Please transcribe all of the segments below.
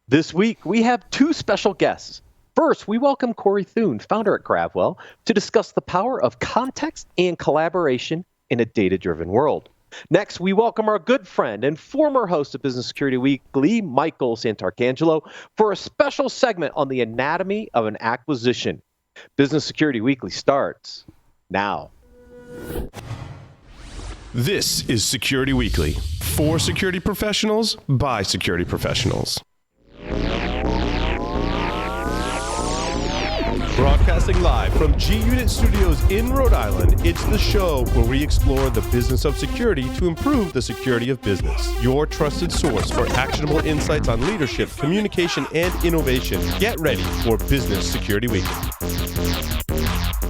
This week, we have two special guests. First, we welcome Corey Thuen, founder at Gravwell, to discuss the power of context and collaboration in a data-driven world. Next, we welcome our good friend and former host of Business Security Weekly, Michael Santarcangelo, for a special segment on the anatomy of an acquisition. Business Security Weekly starts now. This is Security Weekly, for security professionals, by security professionals. Broadcasting live from G-Unit Studios in Rhode Island, it's the show where we explore the business of security to improve the security of business. Your trusted source for actionable insights on leadership, communication, and innovation. Get ready for Business Security Weekly.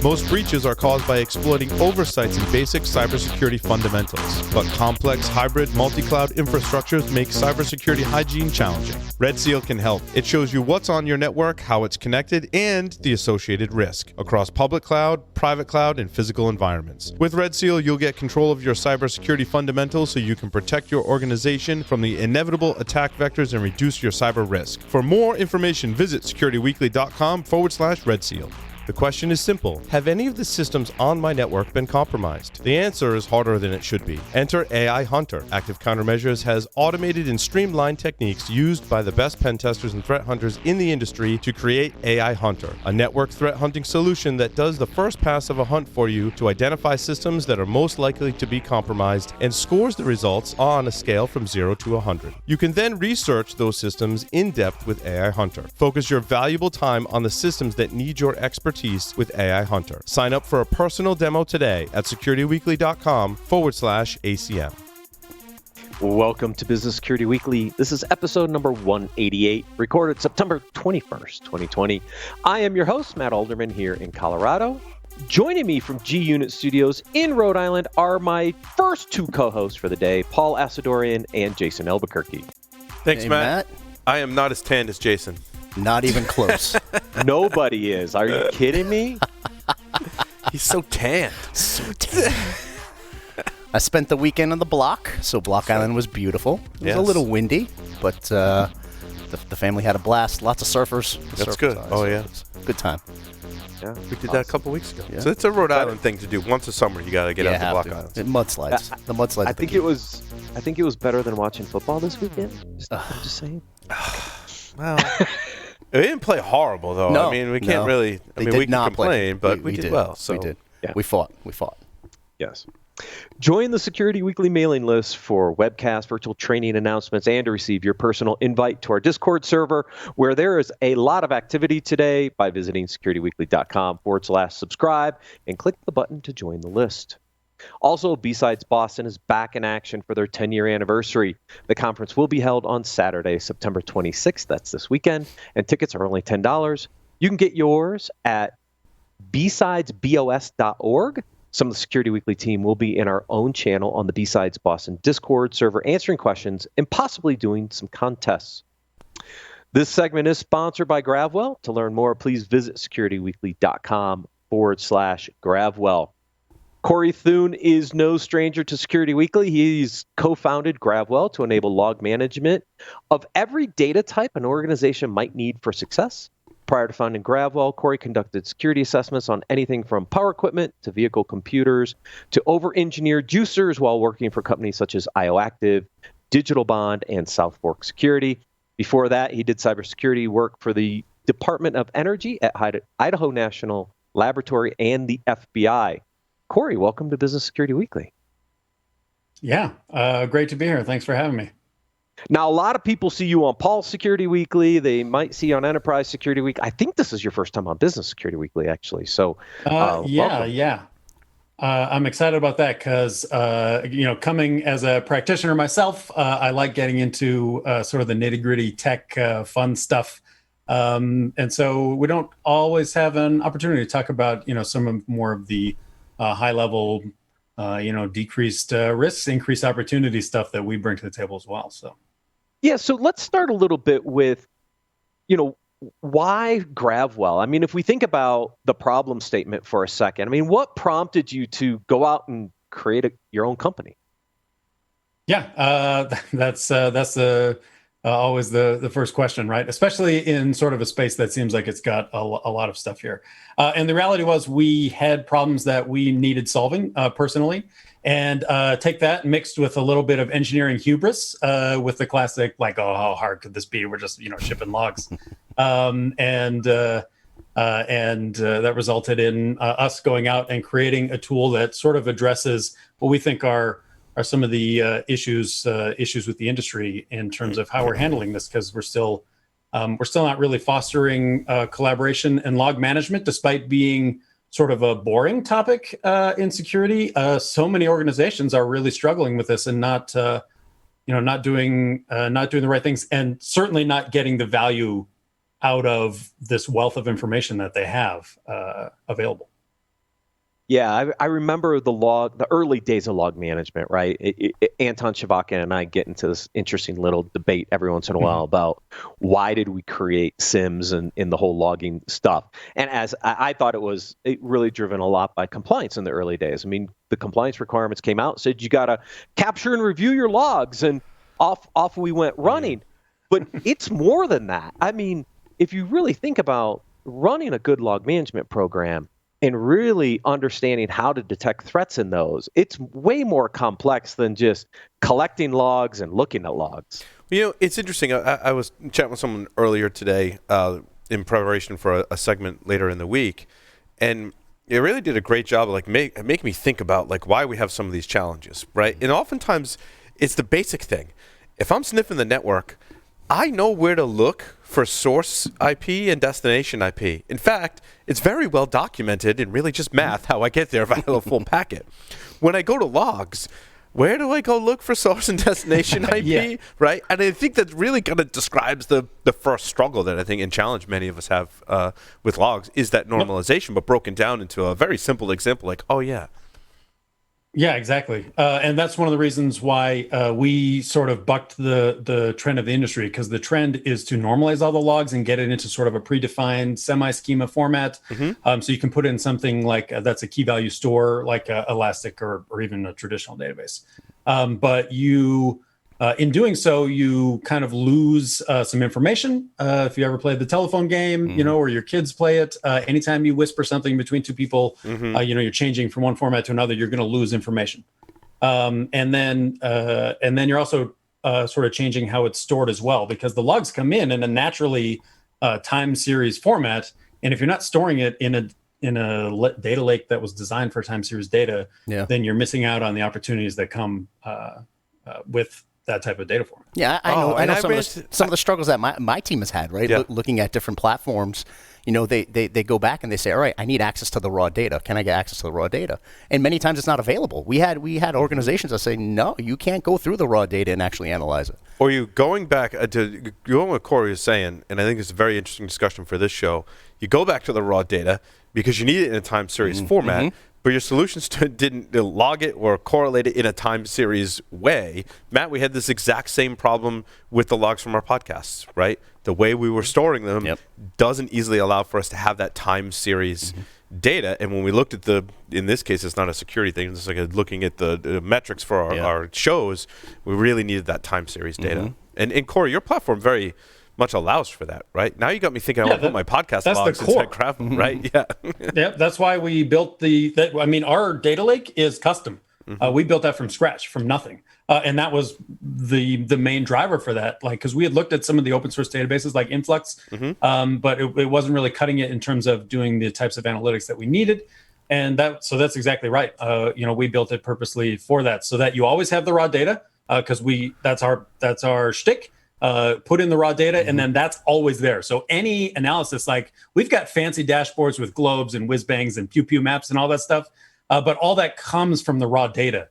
Most breaches are caused by exploiting oversights in basic cybersecurity fundamentals, but complex hybrid multi-cloud infrastructures make cybersecurity hygiene challenging. Red Seal can help. It shows you what's on your network, how it's connected, and the associated risk across public cloud, private cloud, and physical environments. With Red Seal, you'll get control of your cybersecurity fundamentals so you can protect your organization from the inevitable attack vectors and reduce your cyber risk. For more information, visit securityweekly.com/Red Seal. The question is simple. Have any of the systems on my network been compromised? The answer is harder than it should be. Enter AI Hunter. Active Countermeasures has automated and streamlined techniques used by the best pen testers and threat hunters in the industry to create AI Hunter, a network threat hunting solution that does the first pass of a hunt for you to identify systems that are most likely to be compromised and scores the results on a scale from 0 to 100. You can then research those systems in depth with AI Hunter. Focus your valuable time on the systems that need your expertise with AI Hunter. Sign up for a personal demo today at securityweekly.com/ACM. Welcome to Business Security Weekly. This is episode number 188, recorded September 21st, 2020. I am your host, Matt Alderman, here in Colorado. Joining me from G-Unit Studios in Rhode Island are my first two co-hosts for the day, Paul Asadorian and Jason Albuquerque. Thanks, Hey, Matt. I am not as tanned as Jason. Not even close. Nobody is. Are you kidding me? He's so tanned. I spent the weekend on the block, so Block Island was beautiful. It was Yes. a little windy, but the family had a blast. Lots of surfers. That's good. Oh, yeah. Good time. Yeah. We did that a couple weeks ago. Yeah. So it's a Rhode Island thing to do. Once a summer, you got to get out to have Block to. Island. It mudslides. The mudslides. I think it was better than watching football this weekend. I'm just saying. Well, we didn't play horrible, though. No, I mean, we no. can't really. I They mean, did we can not play. complain, but we did well. So we did. Yeah. We fought. Yes. Join the Security Weekly mailing list for webcast, virtual training announcements, and to receive your personal invite to our Discord server, where there is a lot of activity today by visiting securityweekly.com/subscribe and click the button to join the list. Also, B-Sides Boston is back in action for their 10-year anniversary. The conference will be held on Saturday, September 26th. That's this weekend, and tickets are only $10. You can get yours at bsidesbos.org. Some of the Security Weekly team will be in our own channel on the B-Sides Boston Discord server answering questions and possibly doing some contests. This segment is sponsored by Gravwell. To learn more, please visit securityweekly.com/Gravwell. Corey Thuen is no stranger to Security Weekly. He's co-founded Gravwell to enable log management of every data type an organization might need for success. Prior to founding Gravwell, Corey conducted security assessments on anything from power equipment to vehicle computers to over-engineered juicers while working for companies such as IOActive, Digital Bond, and South Fork Security. Before that, he did cybersecurity work for the Department of Energy at Idaho National Laboratory and the FBI. Corey, welcome to Business Security Weekly. Yeah, great to be here. Thanks for having me. Now, a lot of people see you on Paul's Security Weekly. They might see you on Enterprise Security Week. I think this is your first time on Business Security Weekly, actually. So, welcome. I'm excited about that because, coming as a practitioner myself, I like getting into sort of the nitty-gritty tech fun stuff. And so we don't always have an opportunity to talk about, some of more of the high-level, decreased risks, increased opportunity stuff that we bring to the table as well. So. Yeah, so let's start a little bit with, why Gravwell? I mean, if we think about the problem statement for a second, I mean, what prompted you to go out and create your own company? Yeah, that's a always the first question, right? Especially in sort of a space that seems like it's got a lot of stuff here. And the reality was we had problems that we needed solving personally. And take that mixed with a little bit of engineering hubris with the classic, like, oh, how hard could this be? We're just, shipping logs. And that resulted in us going out and creating a tool that sort of addresses what we think are some of the issues with the industry in terms of how we're handling this, because we're still not really fostering collaboration and log management, despite being sort of a boring topic in security. So many organizations are really struggling with this and not doing the right things, and certainly not getting the value out of this wealth of information that they have available. Yeah, I remember the early days of log management, right? Anton Chavakin and I get into this interesting little debate every once in a while about why did we create SIMs and in the whole logging stuff. And as I thought it really driven a lot by compliance in the early days. I mean, the compliance requirements came out, said you got to capture and review your logs, and off we went running. But it's more than that. I mean, if you really think about running a good log management program, and really understanding how to detect threats in those, it's way more complex than just collecting logs and looking at logs. It's interesting. I was chatting with someone earlier today in preparation for a segment later in the week, and it really did a great job of like make me think about like why we have some of these challenges, right? And oftentimes it's the basic thing. If I'm sniffing the network, I know where to look for source IP and destination IP. In fact, it's very well documented and really just math how I get there if I have a full packet. When I go to logs, where do I go look for source and destination IP, right? And I think that really kind of describes the first struggle that I think and challenge many of us have with logs is that normalization, but broken down into a very simple example like, oh, yeah. Yeah, exactly. And that's one of the reasons why we sort of bucked the trend of the industry, because the trend is to normalize all the logs and get it into sort of a predefined semi-schema format. So you can put in something like that's a key value store, like Elastic or even a traditional database. But you, in doing so, you kind of lose some information. If you ever played the telephone game, or your kids play it, anytime you whisper something between two people, you're changing from one format to another, you're going to lose information. And then you're also sort of changing how it's stored as well, because the logs come in a naturally time series format. And if you're not storing it in a data lake that was designed for time series data, then you're missing out on the opportunities that come with that type of data format. Yeah, I know some of the struggles that my team has had, right? Looking at different platforms, they go back and they say, all right, I need access to the raw data. Can I get access to the raw data? And many times it's not available. We had organizations that say, no, you can't go through the raw data and actually analyze it. Or you going back to going what Corey is saying, and I think it's a very interesting discussion for this show. You go back to the raw data because you need it in a time series format. But your solutions didn't log it or correlate it in a time series way. Matt, we had this exact same problem with the logs from our podcasts, right? The way we were storing them doesn't easily allow for us to have that time series data. And when we looked at in this case, it's not a security thing. It's like looking at the metrics for our shows. We really needed that time series data. And Corey, your platform very much allows for that, right? Now you got me thinking I want to put my podcast logs inside Gravwell, right? Yeah. That's why we built our data lake is custom. We built that from scratch, from nothing. And that was the main driver for that. Like, because we had looked at some of the open source databases like Influx, but it wasn't really cutting it in terms of doing the types of analytics that we needed. And that's exactly right. We built it purposely for that, so that you always have the raw data, because that's our shtick. Put in the raw data, and then that's always there. So any analysis, like we've got fancy dashboards with globes and whiz bangs and pew pew maps and all that stuff, but all that comes from the raw data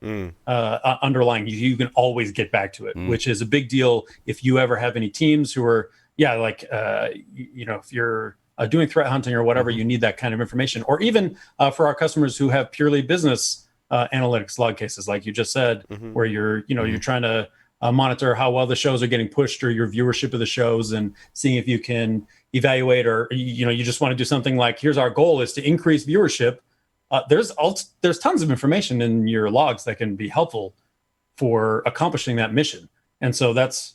underlying. You can always get back to it, which is a big deal if you ever have any teams who are if you're doing threat hunting or whatever, you need that kind of information. Or even for our customers who have purely business analytics log cases, like you just said, where you're trying to monitor how well the shows are getting pushed or your viewership of the shows, and seeing if you can evaluate, or you just want to do something like, here's our goal is to increase viewership. There's tons of information in your logs that can be helpful for accomplishing that mission. And so that's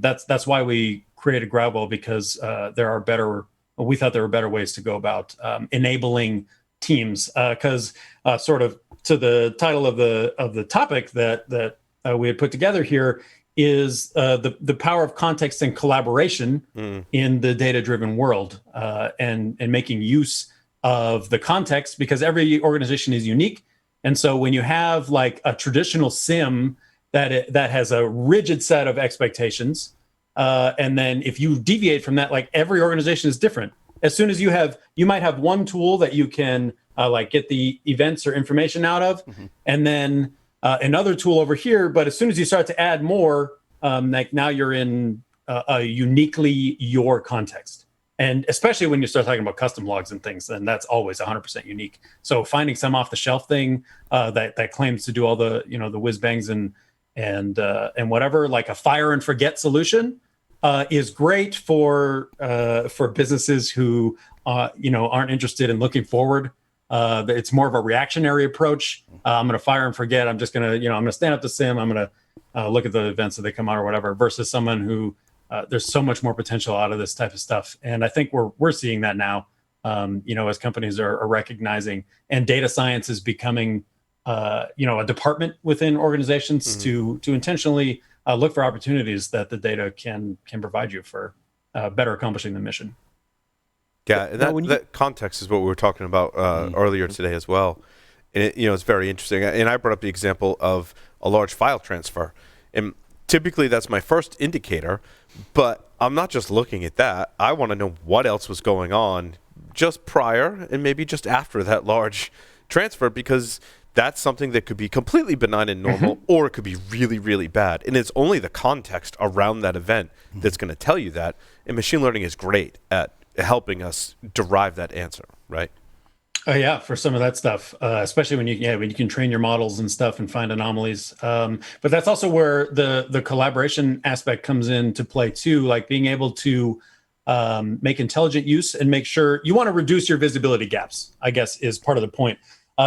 That's why we created Gravwell, because we thought there were better ways to go about enabling teams. Because sort of to the title of the topic that we had put together here is the power of context and collaboration in the data-driven world, and making use of the context, because every organization is unique. And so when you have like a traditional SIM that has a rigid set of expectations, and then if you deviate from that, like every organization is different. As soon as you might have one tool that you can like get the events or information out of, and then another tool over here. But as soon as you start to add more, like now you're in a uniquely your context. And especially when you start talking about custom logs and things, then that's always 100% unique. So finding some off-the-shelf thing that claims to do all the the whiz bangs and whatever, like a fire and forget solution, is great for businesses who aren't interested in looking forward. It's more of a reactionary approach. I'm going to fire and forget. I'm just going to I'm going to stand up the SIM. I'm going to look at the events that they come out or whatever. Versus someone who there's so much more potential out of this type of stuff. And I think we're seeing that now. As companies are recognizing, and data science is becoming a department within organizations to intentionally look for opportunities that the data can provide you for better accomplishing the mission. Yeah, and that context is what we were talking about earlier today as well. And it's very interesting. And I brought up the example of a large file transfer. And typically that's my first indicator, but I'm not just looking at that. I want to know what else was going on just prior and maybe just after that large transfer, because that's something that could be completely benign and normal, or it could be really, really bad. And it's only the context around that event that's going to tell you that. And machine learning is great at helping us derive that answer, right? Oh yeah, for some of that stuff, especially when you can train your models and stuff and find anomalies. But that's also where the collaboration aspect comes into play too, like being able to make intelligent use and make sure you want to reduce your visibility gaps, I guess, is part of the point.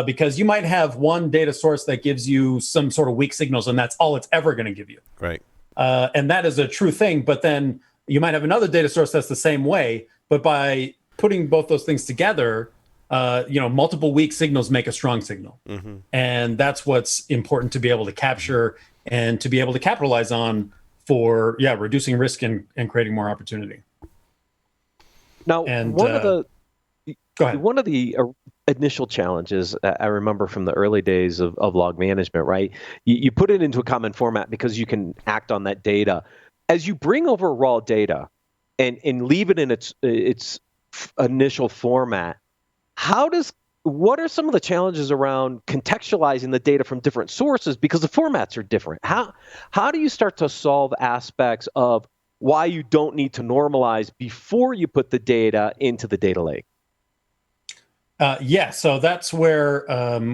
Because you might have one data source that gives you some sort of weak signals, and that's all it's ever going to give you. Right. And that is a true thing. But then you might have another data source that's the same way. But by putting both those things together, multiple weak signals make a strong signal. And that's what's important to be able to capture and to be able to capitalize on for, reducing risk and creating more opportunity. Now, go ahead. One of the initial challenges I remember from the early days of log management, right? You put it into a common format because you can act on that data. As you bring over raw data and leave it in its initial format, what are some of the challenges around contextualizing the data from different sources, because the formats are different? How do you start to solve aspects of why you don't need to normalize before you put the data into the data lake? So that's where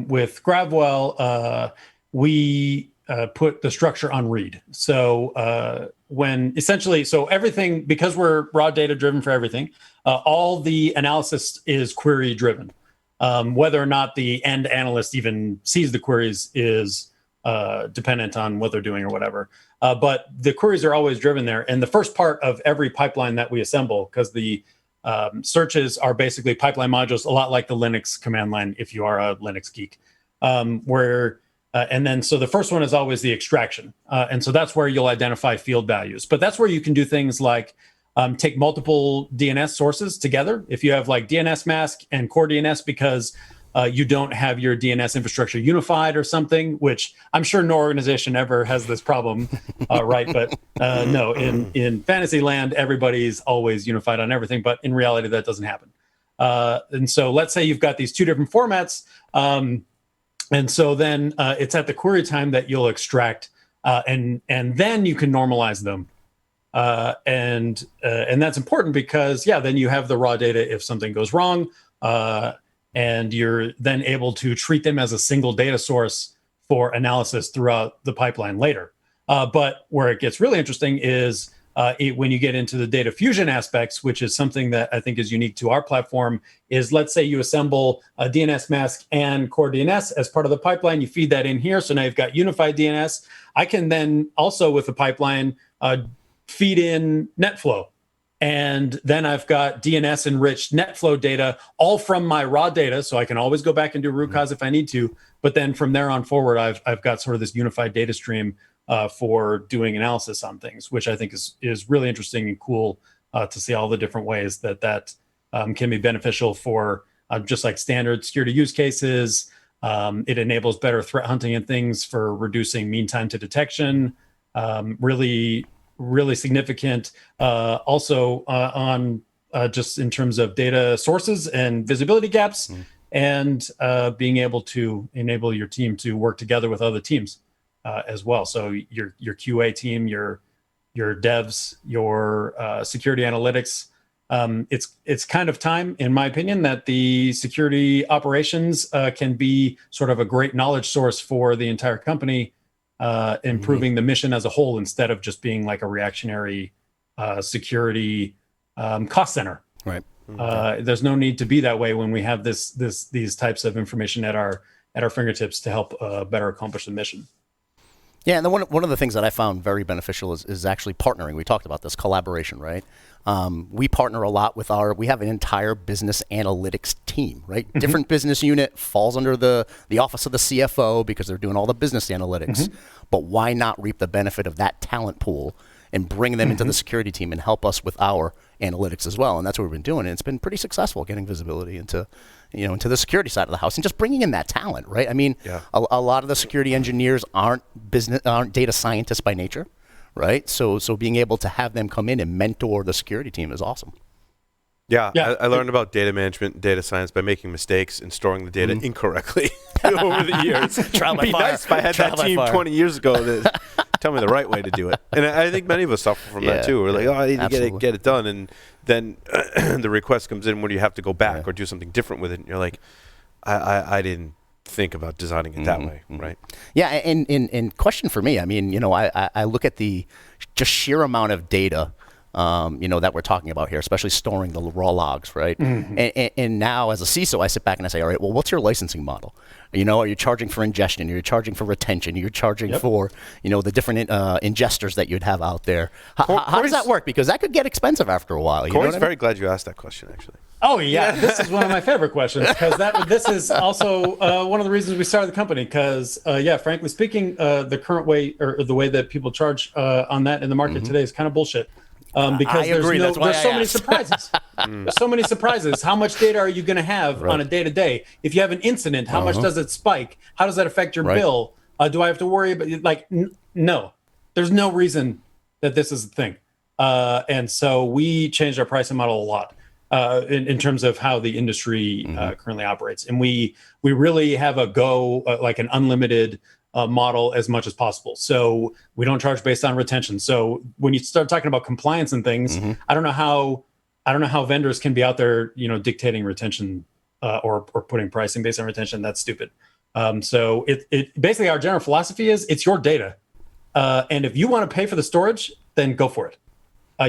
with Gravwell, we put the structure on read. So everything, because we're raw data driven for everything, all the analysis is query driven. Whether or not the end analyst even sees the queries is dependent on what they're doing or whatever. But the queries are always driven there. And the first part of every pipeline that we assemble, because the searches are basically pipeline modules, a lot like the Linux command line, if you are a Linux geek, so the first one is always the extraction. And so that's where you'll identify field values. But that's where you can do things like take multiple DNS sources together. If you have like DNS mask and core DNS, because you don't have your DNS infrastructure unified or something, which I'm sure no organization ever has this problem, right? But no, in fantasy land, everybody's always unified on everything, but in reality, that doesn't happen. And so let's say you've got these two different formats, and so then it's at the query time that you'll extract, and then you can normalize them. And that's important because, then you have the raw data if something goes wrong, and you're then able to treat them as a single data source for analysis throughout the pipeline later. But where it gets really interesting is when you get into the data fusion aspects, which is something that I think is unique to our platform, is let's say you assemble a DNS mask and core DNS as part of the pipeline, you feed that in here. So now you've got unified DNS. I can then also with the pipeline feed in NetFlow. And then I've got DNS enriched NetFlow data, all from my raw data. So I can always go back and do root cause if I need to. But then from there on forward, I've got sort of this unified data stream for doing analysis on things, which I think is really interesting and cool to see all the different ways that can be beneficial for just like standard security use cases. It enables better threat hunting and things for reducing mean time to detection. Really significant. Also on just in terms of data sources and visibility gaps, and being able to enable your team to work together with other teams as well. So your QA team, your devs, your security analytics. It's kind of time, in my opinion, that the security operations can be sort of a great knowledge source for the entire company, improving the mission as a whole instead of just being like a reactionary security cost center. Right. There's no need to be that way when we have these types of information at our fingertips to help better accomplish the mission. Yeah, and then one of the things that I found very beneficial is actually partnering. We talked about this collaboration, right? We partner a lot with we have an entire business analytics team, right? Mm-hmm. Different business unit falls under the office of the CFO because they're doing all the business analytics. Mm-hmm. But why not reap the benefit of that talent pool and bring them into the security team and help us with our analytics as well? And that's what we've been doing. And it's been pretty successful getting visibility into the security side of the house and just bringing in that talent, right? I mean, a lot of the security engineers aren't data scientists by nature, right? So being able to have them come in and mentor the security team is awesome. Yeah. I learned about data management and data science by making mistakes and storing the data incorrectly over the years. Trial by It'd be fire. nice if I had Trial that team by fire. 20 years ago to tell me the right way to do it. And I think many of us suffer from that too. We're like, I need to get it done. And then the request comes in when you have to go back or do something different with it. And you're like, I didn't think about designing it that way, right? Yeah, and question for me, I mean, I look at the just sheer amount of data that we're talking about here, especially storing the raw logs, right? Mm-hmm. And now as a CISO, I sit back and I say, all right, well, what's your licensing model? Are you charging for ingestion? Are you charging for retention? Are you charging for, the different ingesters that you'd have out there? How does that work? Because that could get expensive after a while. Corey's very glad you asked that question, actually. Oh, yeah. This is one of my favorite questions because this is also one of the reasons we started the company because, frankly speaking, the current way or the way that people charge on that in the market today is kind of bullshit. Because there's so many surprises. There's so many surprises. How much data are you going to have on a day-to-day? If you have an incident, how much does it spike? How does that affect your bill? Do I have to worry about no. There's no reason that this is a thing. And so we changed our pricing model a lot in terms of how the industry currently operates. And we really have like an unlimited model as much as possible. So we don't charge based on retention. So when you start talking about compliance and things, I don't know how vendors can be out there, dictating retention or putting pricing based on retention. That's stupid. So it basically our general philosophy is it's your data. And if you want to pay for the storage, then go for it.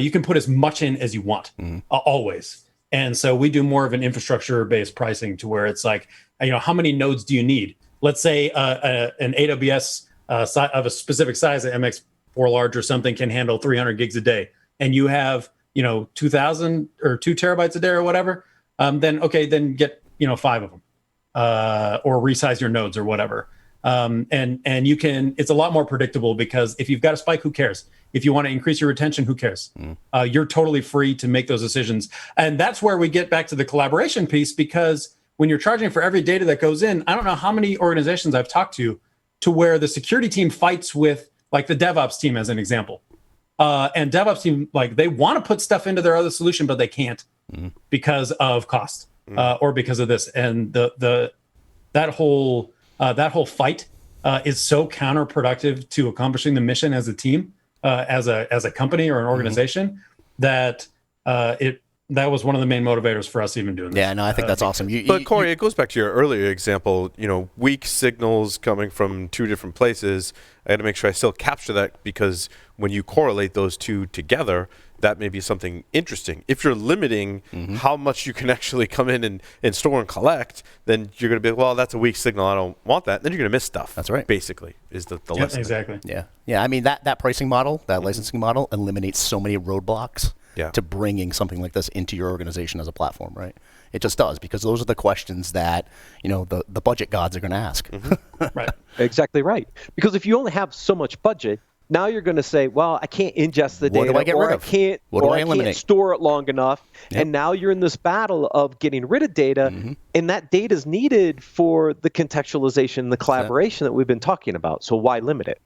You can put as much in as you want, always. And so we do more of an infrastructure-based pricing to where it's like, how many nodes do you need? Let's say an AWS of a specific size, an MX4 large or something, can handle 300 gigs a day, and you have 2,000 or 2 terabytes a day or whatever. Then get 5 of them, or resize your nodes or whatever. And you can. It's a lot more predictable because if you've got a spike, who cares? If you want to increase your retention, who cares? You're totally free to make those decisions, and that's where we get back to the collaboration piece because when you're charging for every data that goes in, I don't know how many organizations I've talked to where the security team fights with like the DevOps team as an example. And DevOps team, like they want to put stuff into their other solution, but they can't because of cost or because of this. And that whole fight is so counterproductive to accomplishing the mission as a team, as a company or an organization that that was one of the main motivators for us even doing this. Yeah, no, I think that's awesome. But Corey, it goes back to your earlier example, weak signals coming from 2 different places. I got to make sure I still capture that because when you correlate those two together, that may be something interesting. If you're limiting how much you can actually come in and store and collect, then you're going to be, well, that's a weak signal. I don't want that. Then you're going to miss stuff. That's right. Basically, is the lesson. Exactly. Yeah. I mean, that pricing model, that licensing model, eliminates so many roadblocks to bringing something like this into your organization as a platform, right? It just does, because those are the questions that, the budget gods are going to ask. Right. Exactly right. Because if you only have so much budget, now you're going to say, well, I can't ingest the data, What do I get rid of? What do I eliminate? Can't store it long enough. Yep. And now you're in this battle of getting rid of data, and that data is needed for the contextualization, the collaboration that we've been talking about. So why limit it?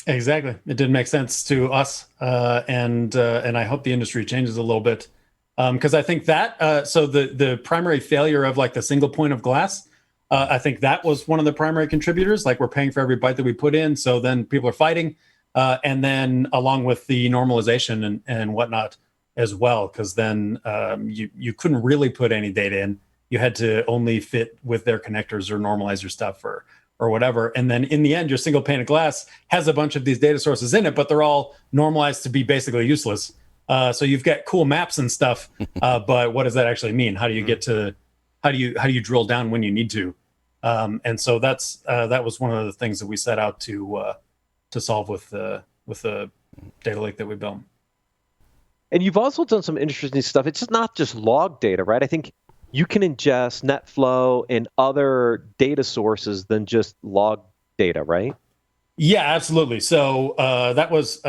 Exactly. It didn't make sense to us, and I hope the industry changes a little bit, because I think that so the primary failure of like the single point of glass. I think that was one of the primary contributors. Like, we're paying for every byte that we put in, so then people are fighting, and then along with the normalization and whatnot as well, because then you couldn't really put any data in. You had to only fit with their connectors or normalize your stuff or whatever. And then in the end, your single pane of glass has a bunch of these data sources in it, but they're all normalized to be basically useless. So you've got cool maps and stuff, but what does that actually mean? How do you get to how do you drill down when you need to? And so that was one of the things that we set out to solve with the data lake that we built. And you've also done some interesting stuff. It's just not just log data, right? I think you can ingest NetFlow and other data sources than just log data, right? Yeah, absolutely. So that was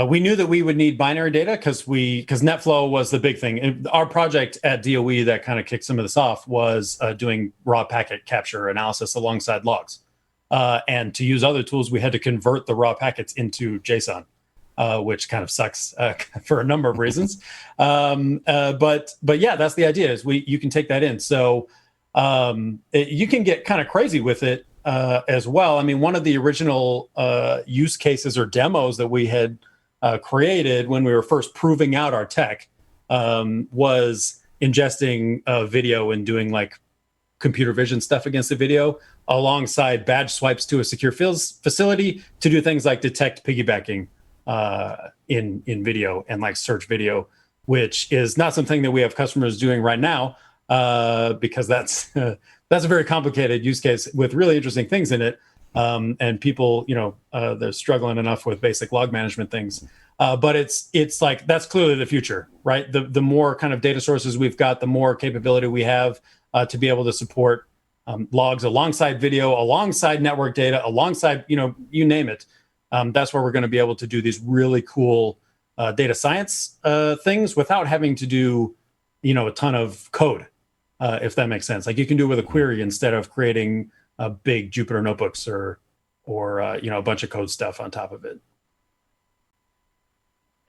we knew that we would need binary data because NetFlow was the big thing. And our project at DOE that kind of kicked some of this off was doing raw packet capture analysis alongside logs. And to use other tools, we had to convert the raw packets into JSON, which kind of sucks for a number of reasons. But yeah, that's the idea, is you can take that in. So you can get kind of crazy with it as well. I mean, one of the original use cases or demos that we had created when we were first proving out our tech was ingesting video and doing like computer vision stuff against the video alongside badge swipes to a secure facility to do things like detect piggybacking in video and like search video, which is not something that we have customers doing right now because that's a very complicated use case with really interesting things in it. And people, they're struggling enough with basic log management things. But it's like, that's clearly the future, right? The more kind of data sources we've got, the more capability we have to be able to support logs alongside video, alongside network data, alongside, you name it. That's where we're going to be able to do these really cool data science things without having to do, a ton of code, if that makes sense. Like, you can do it with a query instead of creating big Jupyter notebooks or a bunch of code stuff on top of it.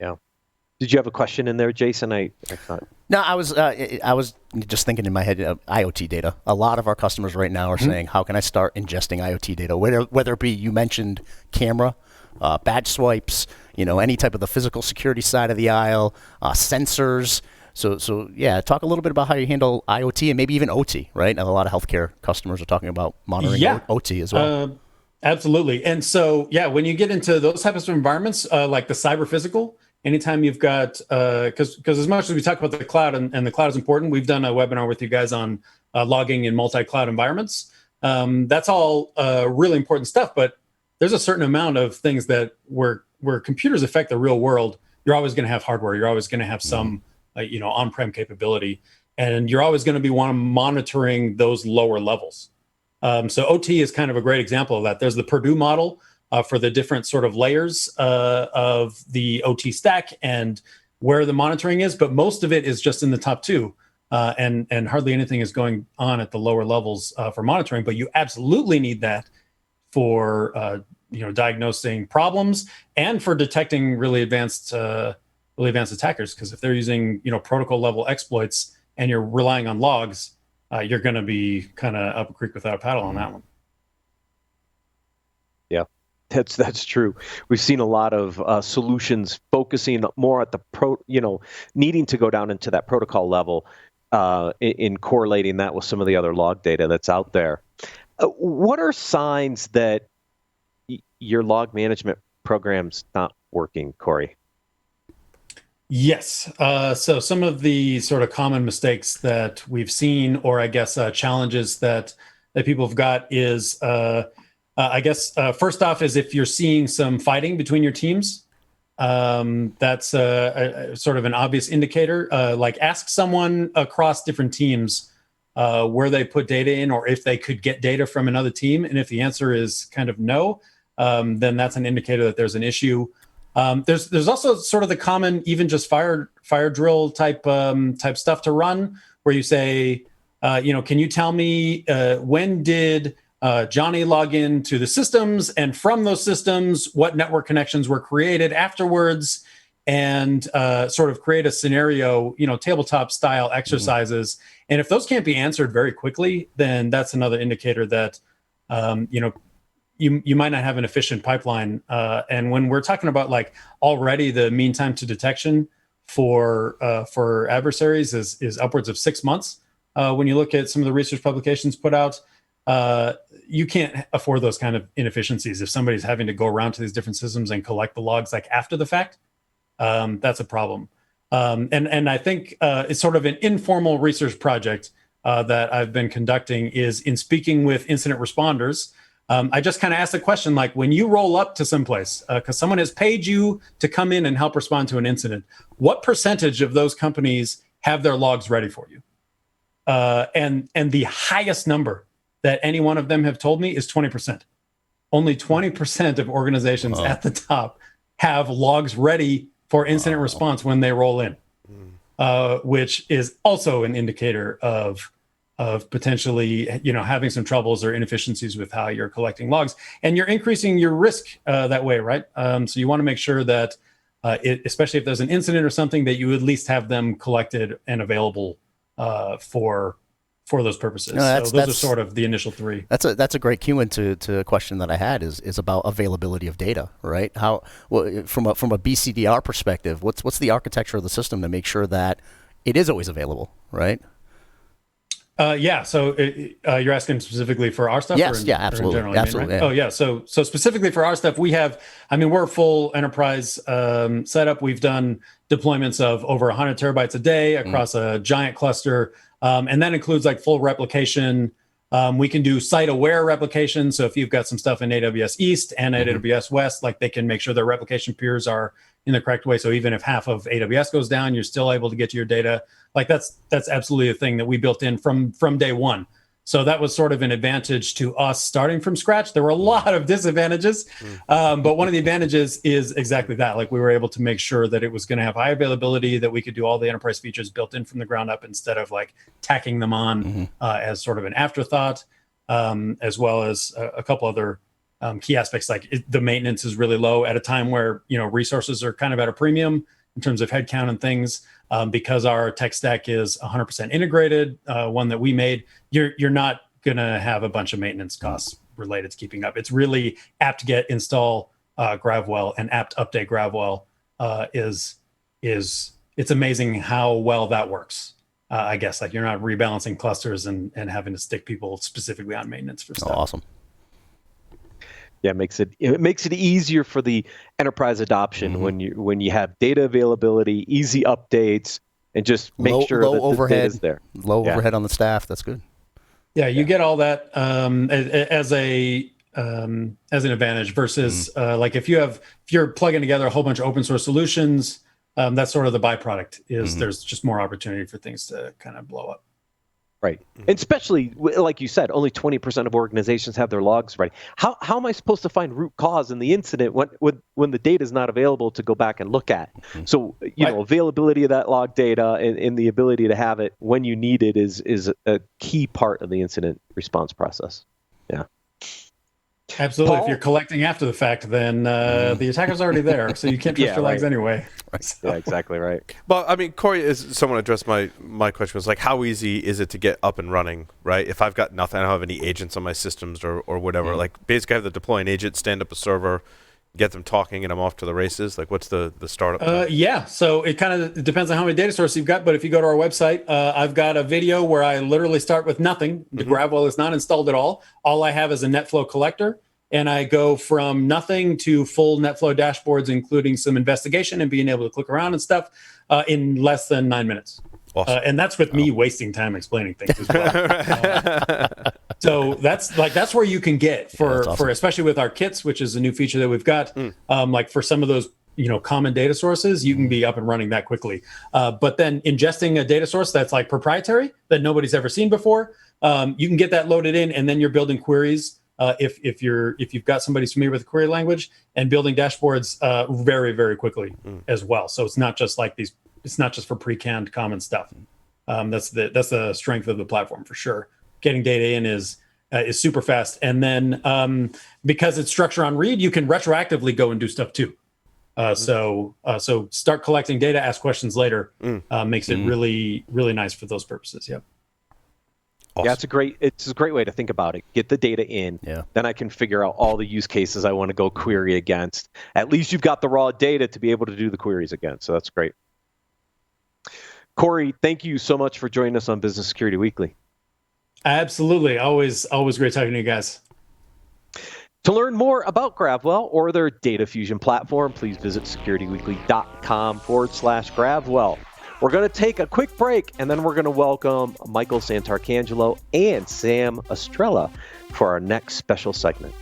Yeah. Did you have a question in there, Jason? I thought. No, I was just thinking in my head, IoT data. A lot of our customers right now are saying, how can I start ingesting IoT data? Whether it be, you mentioned camera, badge swipes, any type of the physical security side of the aisle, sensors. So yeah, talk a little bit about how you handle IoT and maybe even OT, right? And a lot of healthcare customers are talking about monitoring OT as well. Absolutely. And so, yeah, when you get into those types of environments, like the cyber physical, anytime you've got, because as much as we talk about the cloud and the cloud is important, we've done a webinar with you guys on logging in multi-cloud environments. That's all really important stuff, but there's a certain amount of things that where computers affect the real world, you're always going to have hardware. You're always going to have some, on-prem capability, and you're always going to be monitoring those lower levels. So OT is kind of a great example of that. There's the Purdue model for the different sort of layers of the OT stack and where the monitoring is, but most of it is just in the top two, and hardly anything is going on at the lower levels for monitoring. But you absolutely need that for diagnosing problems and for detecting really advanced attackers. Because if they're using protocol level exploits and you're relying on logs, you're going to be kind of up a creek without a paddle on that one. Yeah, that's true. We've seen a lot of solutions focusing more at the needing to go down into that protocol level in correlating that with some of the other log data that's out there. What are signs that your log management program's not working, Corey? Yes. So some of the sort of common mistakes that we've seen, or I guess challenges that people have got is, I guess, first off, is if you're seeing some fighting between your teams, that's a sort of an obvious indicator. Like ask someone across different teams where they put data in, or if they could get data from another team. And if the answer is kind of no, then that's an indicator that there's an issue. There's also sort of the common, even just fire drill type stuff to run, where you say, can you tell me when did Johnny log in to the systems, and from those systems, what network connections were created afterwards, and sort of create a scenario, tabletop style exercises. And if those can't be answered very quickly, then that's another indicator that, you might not have an efficient pipeline. And when we're talking about like already the mean time to detection for adversaries is upwards of 6 months. When you look at some of the research publications put out, you can't afford those kind of inefficiencies. If somebody's having to go around to these different systems and collect the logs like after the fact, that's a problem. And I think it's sort of an informal research project that I've been conducting is in speaking with incident responders. I just kind of asked a question like, when you roll up to someplace, because someone has paid you to come in and help respond to an incident, what percentage of those companies have their logs ready for you? And the highest number that any one of them have told me is 20%. Only 20% of organizations at the top have logs ready for incident response when they roll in, which is also an indicator of potentially, having some troubles or inefficiencies with how you're collecting logs, and you're increasing your risk that way, right? So you want to make sure that, especially if there's an incident or something, that you at least have them collected and available for those purposes. So those are sort of the initial three. That's a great cue into a question that I had is about availability of data, right? How from a BCDR perspective, what's the architecture of the system to make sure that it is always available, right? Yeah. So you're asking specifically for our stuff? Yes. Or Yeah. Absolutely. Or in general, Absolutely. Right? Yeah. Oh, yeah. So specifically for our stuff, we're a full enterprise setup. We've done deployments of over 100 terabytes a day across a giant cluster, and that includes like full replication. We can do site-aware replication. So if you've got some stuff in AWS East and AWS West, like they can make sure their replication peers are in the correct way. So even if half of AWS goes down, you're still able to get to your data. Like that's absolutely a thing that we built in from day one. So that was sort of an advantage to us starting from scratch. There were a lot of disadvantages, but one of the advantages is exactly that. Like we were able to make sure that it was going to have high availability, that we could do all the enterprise features built in from the ground up instead of like tacking them on as sort of an afterthought, as well as a couple other key aspects. Like the maintenance is really low at a time where resources are kind of at a premium in terms of headcount and things. Because our tech stack is 100% integrated, one that we made, you're not going to have a bunch of maintenance costs related to keeping up. It's really apt-get install Gravwell and apt update Gravwell it's amazing how well that works. I guess like you're not rebalancing clusters and having to stick people specifically on maintenance for stuff. Oh, awesome. Yeah, it makes it easier for the enterprise adoption when you have data availability, easy updates, and just make sure that the data is there. Low overhead on the staff. That's good. Yeah, you get all that as an advantage versus like if you're plugging together a whole bunch of open source solutions, that's sort of the byproduct is there's just more opportunity for things to kind of blow up. Right. And especially, like you said, only 20% of organizations have their logs ready. How am I supposed to find root cause in the incident when the data is not available to go back and look at? So, availability of that log data and the ability to have it when you need it is a key part of the incident response process. Yeah. Absolutely. Paul? If you're collecting after the fact, then the attacker's already there, so you can't trust your logs anyway. Yeah, exactly right. Well, I mean, Corey, as someone addressed my question was like, how easy is it to get up and running, right? If I've got nothing, I don't have any agents on my systems or whatever. Like, basically, I have to deploy an agent, stand up a server, get them talking, and I'm off to the races. Like, what's the startup time? Yeah, so it kind of depends on how many data sources you've got. But if you go to our website, I've got a video where I literally start with nothing. The Gravwell is not installed at all. All I have is a NetFlow collector. and I go from nothing to full NetFlow dashboards, including some investigation and being able to click around and stuff in less than 9 minutes. Awesome. And that's with me wasting time explaining things as well. So that's where you can get for especially with our kits, which is a new feature that we've got. Like for some of those common data sources, you can be up and running that quickly. But then ingesting a data source that's like proprietary that nobody's ever seen before, you can get that loaded in, and then you're building queries. If you've got somebody familiar with the query language, and building dashboards very, very quickly as well. So it's not just like these. It's not just for pre-canned common stuff. That's the strength of the platform for sure. Getting data in is super fast, and then because it's structure on read, you can retroactively go and do stuff too. So start collecting data, ask questions later. Makes it really, really nice for those purposes. Yep. Awesome. Yeah, it's a great way to think about it. Get the data in, then I can figure out all the use cases I want to go query against. At least you've got the raw data to be able to do the queries against. So that's great. Corey, thank you so much for joining us on Business Security Weekly. Absolutely. Always great talking to you guys. To learn more about Gravwell or their data fusion platform, please visit securityweekly.com/Gravwell. We're going to take a quick break, and then we're going to welcome Michael Santarcangelo and Sam Estrella for our next special segment.